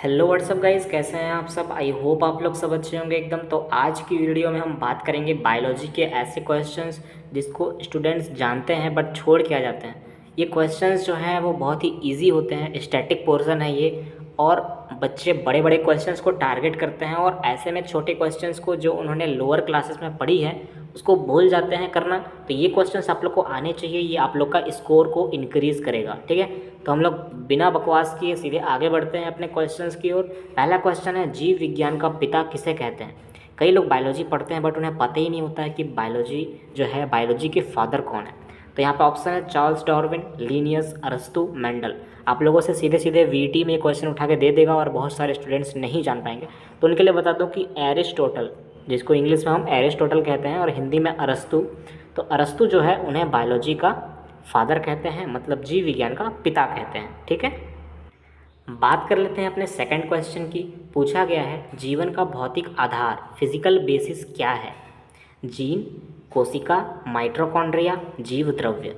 Hello what's up guys, कैसे हैं आप सब। आई होप आप लोग सब अच्छे होंगे एकदम। तो आज की वीडियो में हम बात करेंगे बायोलॉजी के ऐसे क्वेश्चंस जिसको स्टूडेंट्स जानते हैं बट छोड़ के आ जाते हैं। ये क्वेश्चंस जो हैं वो बहुत ही इजी होते हैं, स्टैटिक पोर्शन है ये, और बच्चे बड़े बड़े क्वेश्चंस को टारगेट करते हैं और ऐसे में छोटे क्वेश्चंस को जो उन्होंने लोअर क्लासेस में पढ़ी है उसको भूल जाते हैं करना। तो ये क्वेश्चंस आप लोग को आने चाहिए, ये आप लोग का स्कोर को इंक्रीज़ करेगा। ठीक है, तो हम लोग बिना बकवास किए सीधे आगे बढ़ते हैं अपने क्वेश्चंस की ओर। पहला क्वेश्चन है, जीव विज्ञान का पिता किसे कहते हैं। कई लोग बायोलॉजी पढ़ते हैं बट उन्हें पता ही नहीं होता है कि बायोलॉजी जो है, बायोलॉजी के फादर कौन है। तो यहाँ पे ऑप्शन है चार्ल्स डार्विन, लिनियस, अरस्तु, मेंडल। आप लोगों से सीधे सीधे वीटी में क्वेश्चन उठा के दे देगा और बहुत सारे स्टूडेंट्स नहीं जान पाएंगे। तो उनके लिए बता दूँ कि एरिस्टोटल, जिसको इंग्लिश में हम एरिस्टोटल कहते हैं और हिंदी में अरस्तु, तो अरस्तु जो है उन्हें बायोलॉजी का फादर कहते हैं, मतलब जीव विज्ञान का पिता कहते हैं। ठीक है, बात कर लेते हैं अपने सेकंड क्वेश्चन की। पूछा गया है, जीवन का भौतिक आधार, फिजिकल बेसिस क्या है। जीन, कोशिका, माइटोकॉन्ड्रिया, जीव द्रव्य।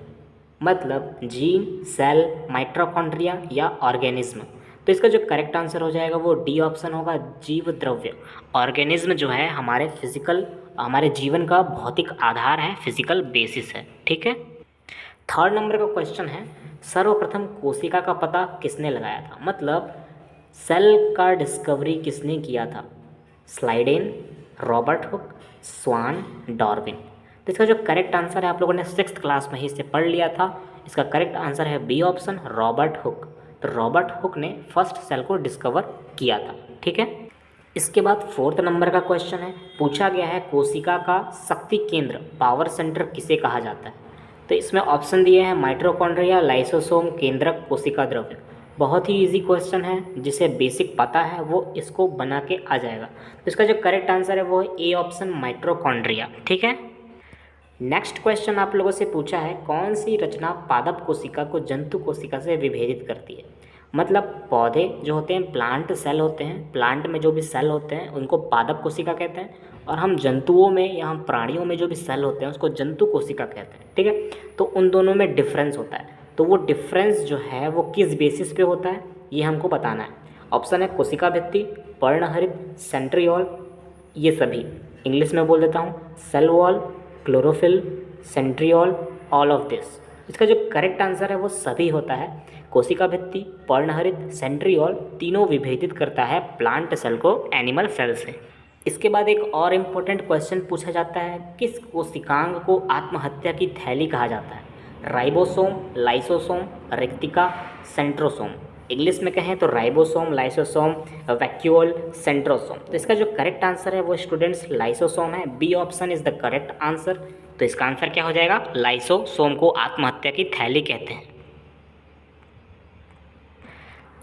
मतलब जीन, सेल, माइटोकॉन्ड्रिया या ऑर्गेनिज्म। तो इसका जो करेक्ट आंसर हो जाएगा वो डी ऑप्शन होगा, जीव द्रव्य। ऑर्गेनिज्म जो है हमारे फिजिकल, हमारे जीवन का भौतिक आधार है, फिजिकल बेसिस है। ठीक है, थर्ड नंबर का क्वेश्चन है, सर्वप्रथम कोशिका का पता किसने लगाया था। मतलब सेल का डिस्कवरी किसने किया था। स्लाइडेन, रॉबर्ट हुक, स्वान, डार्विन। तो इसका जो करेक्ट आंसर है, आप लोगों ने 6th क्लास में ही इसे पढ़ लिया था, इसका करेक्ट आंसर है बी ऑप्शन, रॉबर्ट हुक। तो रॉबर्ट हुक ने फर्स्ट सेल को डिस्कवर किया था। ठीक है, इसके बाद फोर्थ नंबर का क्वेश्चन है, पूछा गया है कोशिका का शक्ति केंद्र, पावर सेंटर किसे कहा जाता है। तो इसमें ऑप्शन दिए हैं माइटोकॉन्ड्रिया, लाइसोसोम, केंद्रक, कोशिका द्रव्य। बहुत ही इजी क्वेश्चन है, जिसे बेसिक पता है वो इसको बना के आ जाएगा। तो इसका जो करेक्ट आंसर है वो है ए ऑप्शन, माइटोकॉन्ड्रिया। ठीक है, नेक्स्ट क्वेश्चन आप लोगों से पूछा है, कौन सी रचना पादप कोशिका को जंतु कोशिका से विभेदित करती है। मतलब पौधे जो होते हैं, प्लांट सेल होते हैं, प्लांट में जो भी सेल होते हैं उनको पादप कोशिका कहते हैं, और हम जंतुओं में या हम प्राणियों में जो भी सेल होते हैं उसको जंतु कोशिका कहते हैं। ठीक है, तो उन दोनों में डिफरेंस होता है, तो वो डिफरेंस जो है वो किस बेसिस पे होता है ये हमको बताना है। ऑप्शन है कोशिका भित्ति, पर्णहरित, सेंट्रियोल, ये सभी। इंग्लिश में बोल देता हूँ, cell wall, chlorophyll, centriole, all of this. इसका जो करेक्ट आंसर है वो सभी होता है। कोशिका भित्ति, पर्णहरित, सेंट्रियोल तीनों विभेदित करता है प्लांट सेल को एनिमल सेल से। इसके बाद एक और इम्पोर्टेंट क्वेश्चन पूछा जाता है, किस कोशिकांग को आत्महत्या की थैली कहा जाता है। राइबोसोम, लाइसोसोम, रेक्टिका, सेंट्रोसोम। इंग्लिश में कहें तो राइबोसोम, लाइसोसोम, वैक्यूल, सेंट्रोसोम। तो इसका जो करेक्ट आंसर है वो स्टूडेंट्स लाइसोसोम है, B option is the correct answer. तो इसका आंसर क्या हो जाएगा, लाइसोसोम को आत्महत्या की थैली कहते हैं।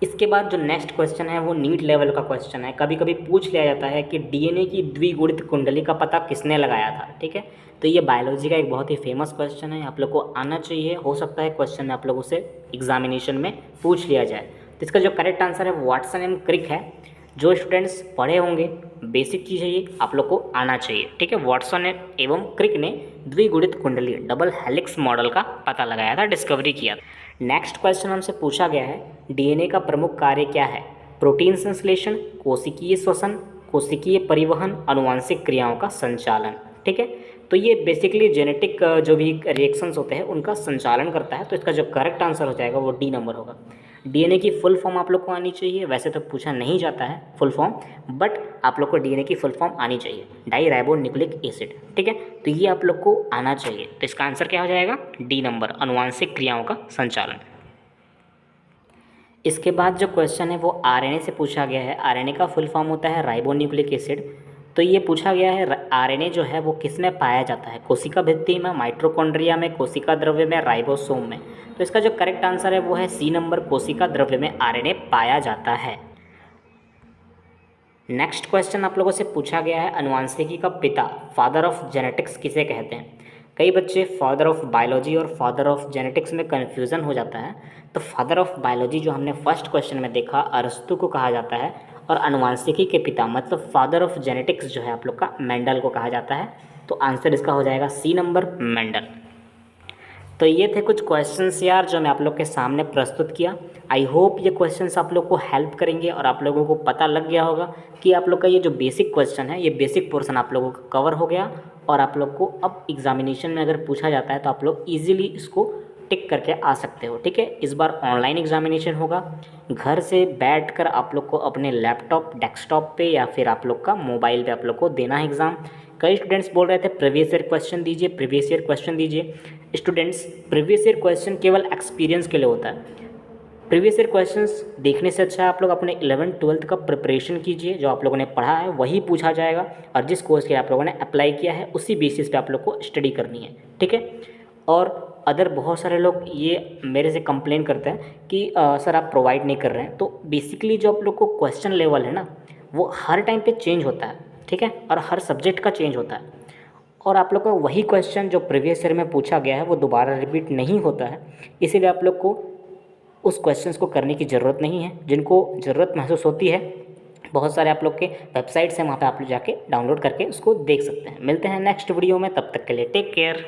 इसके बाद जो नेक्स्ट क्वेश्चन है वो नीट लेवल का क्वेश्चन है। कभी कभी पूछ लिया जाता है कि डीएनए की द्विगुणित कुंडली का पता किसने लगाया था। ठीक है, तो ये बायोलॉजी का एक बहुत ही फेमस क्वेश्चन है, आप लोग को आना चाहिए। हो सकता है क्वेश्चन आप लोगों से एग्जामिनेशन में पूछ लिया जाए। तो इसका जो करेक्ट आंसर है वाटसन एंड क्रिक है। जो स्टूडेंट्स पढ़े होंगे, बेसिक चीज़ है ये, आप लोग को आना चाहिए। ठीक है, वाटसन एवं क्रिक ने द्विगुणित कुंडली, डबल हेलिक्स मॉडल का पता लगाया था, डिस्कवरी किया था। नेक्स्ट क्वेश्चन हमसे पूछा गया है, डीएनए का प्रमुख कार्य क्या है। प्रोटीन संश्लेषण, कोशिकीय श्वसन, कोशिकीय परिवहन, आनुवांशिक क्रियाओं का संचालन। ठीक है, तो ये बेसिकली जेनेटिक जो भी रिएक्शंस होते हैं उनका संचालन करता है। तो इसका जो करेक्ट आंसर हो जाएगा वो डी नंबर होगा। डीएनए की फुल फॉर्म आप लोग को आनी चाहिए, वैसे तो पूछा नहीं जाता है फुल फॉर्म, बट आप लोग को डीएनए की फुल फॉर्म आनी चाहिए, डाई राइबो न्यूक्लिक एसिड। ठीक है, तो ये आप लोग को आना चाहिए। तो इसका आंसर क्या हो जाएगा, डी नंबर, आनुवांशिक क्रियाओं का संचालन। इसके बाद जो क्वेश्चन है वो आरएनए से पूछा गया है। आरएनए का फुल फॉर्म होता है राइबो न्यूक्लिक एसिड। तो ये पूछा गया है आरएनए जो है वो किस में पाया जाता है, कोशिका भित्ति में, माइटोकॉन्ड्रिया में, कोशिका द्रव्य में, राइबोसोम में। तो इसका जो करेक्ट आंसर है वो है सी नंबर, कोशिका द्रव्य में आरएनए पाया जाता है। नेक्स्ट क्वेश्चन आप लोगों से पूछा गया है, अनुवांशिकी का पिता, फादर ऑफ जेनेटिक्स किसे कहते हैं। कई बच्चे फादर ऑफ बायोलॉजी और फादर ऑफ जेनेटिक्स में कन्फ्यूज़न हो जाता है। तो फादर ऑफ बायोलॉजी जो हमने फर्स्ट क्वेश्चन में देखा, अरस्तु को कहा जाता है, और अनुवांशिकी के पिता मतलब फादर ऑफ जेनेटिक्स जो है आप लोग का, मेंडल को कहा जाता है। तो आंसर इसका हो जाएगा सी नंबर, मेंडल। तो ये थे कुछ क्वेश्चंस यार जो मैं आप लोग के सामने प्रस्तुत किया। आई होप ये क्वेश्चंस आप लोग को हेल्प करेंगे और आप लोगों को पता लग गया होगा कि आप लोग का ये जो बेसिक क्वेश्चन है, ये बेसिक पोर्शन आप लोगों का कवर हो गया और आप लोग को अब एग्जामिनेशन में अगर पूछा जाता है तो आप लोग ईजिली इसको टिक करके आ सकते हो। ठीक है, इस बार ऑनलाइन एग्जामिनेशन होगा। घर से बैठकर आप लोग को अपने लैपटॉप, डेस्कटॉप पे या फिर आप लोग का मोबाइल पे आप लोग को देना है एग्ज़ाम। कई स्टूडेंट्स बोल रहे थे प्रीवियस ईयर क्वेश्चन दीजिए, प्रीवियस ईयर क्वेश्चन दीजिए। स्टूडेंट्स, प्रीवियस ईयर क्वेश्चन केवल एक्सपीरियंस के लिए होता है। प्रीवियस ईयर क्वेश्चंस देखने से अच्छा है आप लोग अपने 11th-12th का प्रिपरेशन कीजिए। जो आप लोगों ने पढ़ा है वही पूछा जाएगा और जिस कोर्स के आप लोगों ने अप्लाई किया है उसी बेसिस पे आप लोग को स्टडी करनी है। ठीक है, और अदर बहुत सारे लोग ये मेरे से कंप्लेन करते हैं कि सर आप प्रोवाइड नहीं कर रहे हैं। तो बेसिकली जो आप लोग को क्वेश्चन लेवल है ना, वो हर टाइम पे चेंज होता है। ठीक है, और हर सब्जेक्ट का चेंज होता है और आप लोग का वही क्वेश्चन जो प्रीवियस ईयर में पूछा गया है वो दोबारा रिपीट नहीं होता है। इसीलिए आप लोग को उस क्वेश्चंस को करने की ज़रूरत नहीं है। जिनको ज़रूरत महसूस होती है, बहुत सारे आप लोग के वेबसाइट्स हैं, वहाँ पे आप लोग जाके डाउनलोड करके उसको देख सकते हैं। मिलते हैं नेक्स्ट वीडियो में, तब तक के लिए टेक केयर।